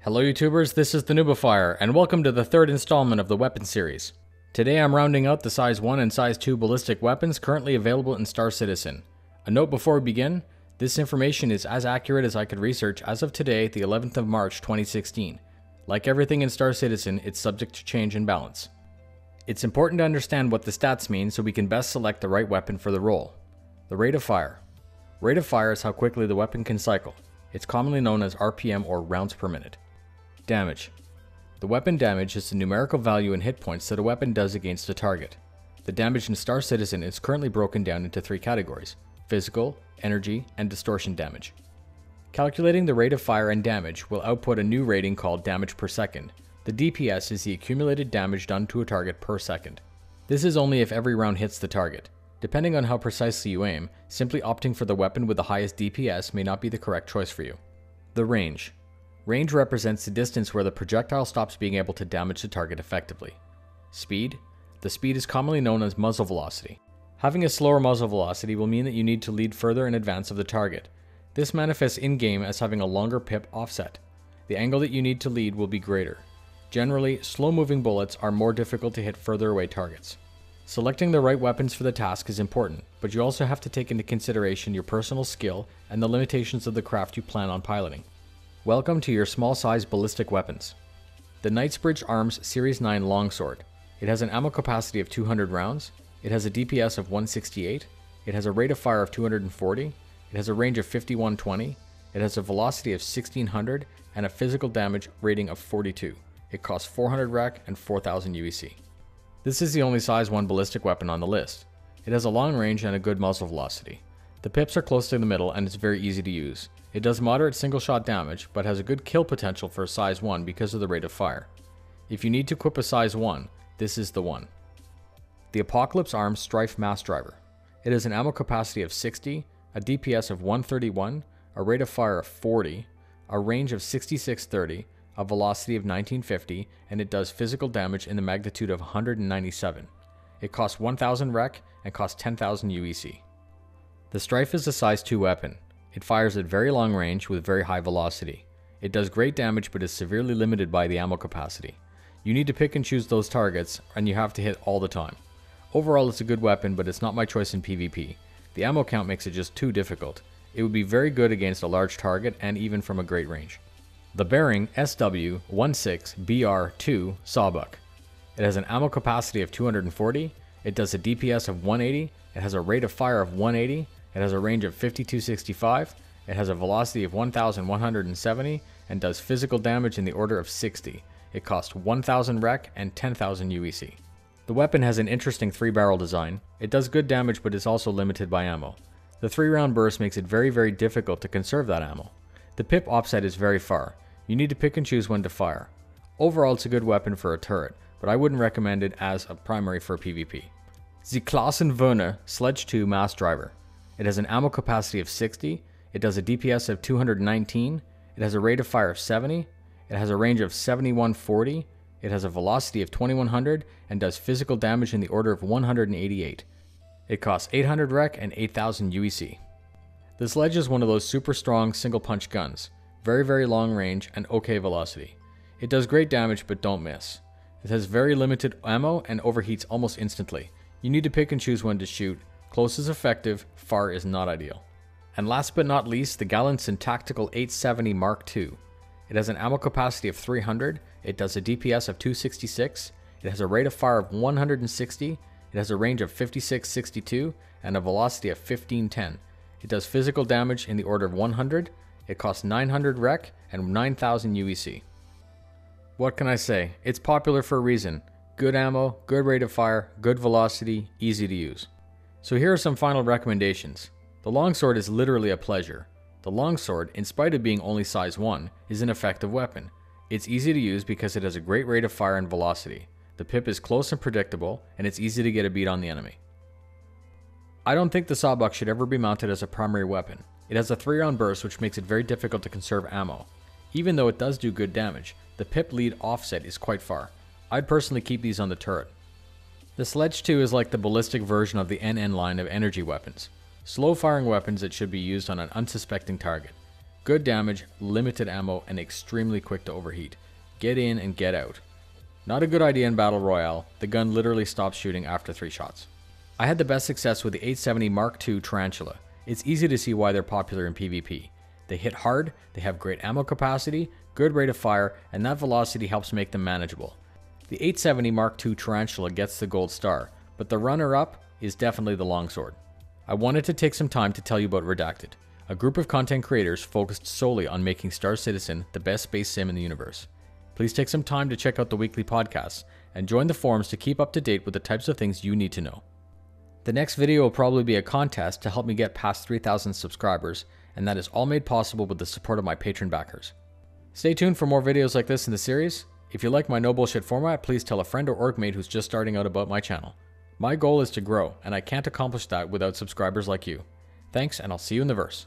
Hello YouTubers, this is the Noobifier, and welcome to the third installment of the weapon series. Today I'm rounding out the size 1 and size 2 ballistic weapons currently available in Star Citizen. A note before we begin, this information is as accurate as I could research as of today, the 11th of March 2016. Like everything in Star Citizen, it's subject to change and balance. It's important to understand what the stats mean so we can best select the right weapon for the role. The rate of fire. Rate of fire is how quickly the weapon can cycle. It's commonly known as RPM or rounds per minute. Damage. The weapon damage is the numerical value in hit points that a weapon does against a target. The damage in Star Citizen is currently broken down into 3 categories: physical, energy, and distortion damage. Calculating the rate of fire and damage will output a new rating called damage per second. The DPS is the accumulated damage done to a target per second. This is only if every round hits the target. Depending on how precisely you aim, simply opting for the weapon with the highest DPS may not be the correct choice for you. The range. Range represents the distance where the projectile stops being able to damage the target effectively. Speed. The speed is commonly known as muzzle velocity. Having a slower muzzle velocity will mean that you need to lead further in advance of the target. This manifests in-game as having a longer pip offset. The angle that you need to lead will be greater. Generally, slow-moving bullets are more difficult to hit further away targets. Selecting the right weapons for the task is important, but you also have to take into consideration your personal skill and the limitations of the craft you plan on piloting. Welcome to your small-size ballistic weapons. The Knightsbridge Arms Series 9 Longsword. It has an ammo capacity of 200 rounds, it has a DPS of 168, it has a rate of fire of 240, it has a range of 5120, it has a velocity of 1600, and a physical damage rating of 42. It costs 400 REC and 4000 UEC. This is the only size 1 ballistic weapon on the list. It has a long range and a good muzzle velocity. The pips are close to the middle and it's very easy to use. It does moderate single shot damage, but has a good kill potential for a size 1 because of the rate of fire. If you need to equip a size 1, this is the one. The Apocalypse Arms Strife Mass Driver. It has an ammo capacity of 60, a DPS of 131, a rate of fire of 40, a range of 6630, a velocity of 1950, and it does physical damage in the magnitude of 197. It costs 1000 REC and costs 10,000 UEC. The Strife is a size 2 weapon. It fires at very long range with very high velocity. It does great damage but is severely limited by the ammo capacity. You need to pick and choose those targets and you have to hit all the time. Overall it's a good weapon, but it's not my choice in PvP. The ammo count makes it just too difficult. It would be very good against a large target and even from a great range. The Bearing SW16BR2 Sawbuck. It has an ammo capacity of 240, it does a DPS of 180, it has a rate of fire of 180, it has a range of 5265, it has a velocity of 1170, and does physical damage in the order of 60. It costs 1000 REC and 10,000 UEC. The weapon has an interesting 3-barrel design. It does good damage but is also limited by ammo. The 3-round burst makes it very difficult to conserve that ammo. The pip offset is very far. You need to pick and choose when to fire. Overall it's a good weapon for a turret, but I wouldn't recommend it as a primary for PvP. The Klassenwerner Sledge 2 Mass Driver. It has an ammo capacity of 60, it does a DPS of 219, it has a rate of fire of 70, it has a range of 7140, it has a velocity of 2100, and does physical damage in the order of 188. It costs 800 REC and 8000 UEC. The Sledge is one of those super strong single punch guns, very long range and okay velocity. It does great damage but don't miss. It has very limited ammo and overheats almost instantly. You need to pick and choose when to shoot. Close is effective, far is not ideal. And last but not least, the Gallinson Tactical 870 Mark II. It has an ammo capacity of 300, it does a DPS of 266, it has a rate of fire of 160, it has a range of 5662, and a velocity of 1510. It does physical damage in the order of 100, it costs 900 REC and 9000 UEC. What can I say? It's popular for a reason. Good ammo, good rate of fire, good velocity, easy to use. So here are some final recommendations. The Longsword is literally a pleasure. The Longsword, in spite of being only size 1, is an effective weapon. It's easy to use because it has a great rate of fire and velocity. The pip is close and predictable, and it's easy to get a beat on the enemy. I don't think the Sawbuck should ever be mounted as a primary weapon. It has a 3-round burst which makes it very difficult to conserve ammo. Even though it does do good damage, the pip lead offset is quite far. I'd personally keep these on the turret. The Sledge 2 is like the ballistic version of the NN line of energy weapons. Slow firing weapons that should be used on an unsuspecting target. Good damage, limited ammo, and extremely quick to overheat. Get in and get out. Not a good idea in Battle Royale. The gun literally stops shooting after 3 shots. I had the best success with the 870 Mark II Tarantula. It's easy to see why they're popular in PvP. They hit hard, they have great ammo capacity, good rate of fire, and that velocity helps make them manageable. The 870 Mark II Tarantula gets the gold star, but the runner-up is definitely the longsword. I wanted to take some time to tell you about Redacted, a group of content creators focused solely on making Star Citizen the best space sim in the universe. Please take some time to check out the weekly podcasts and join the forums to keep up to date with the types of things you need to know. The next video will probably be a contest to help me get past 3,000 subscribers, and that is all made possible with the support of my patron backers. Stay tuned for more videos like this in the series. If you like my no bullshit format, please tell a friend or org mate who's just starting out about my channel. My goal is to grow, and I can't accomplish that without subscribers like you. Thanks, and I'll see you in the verse.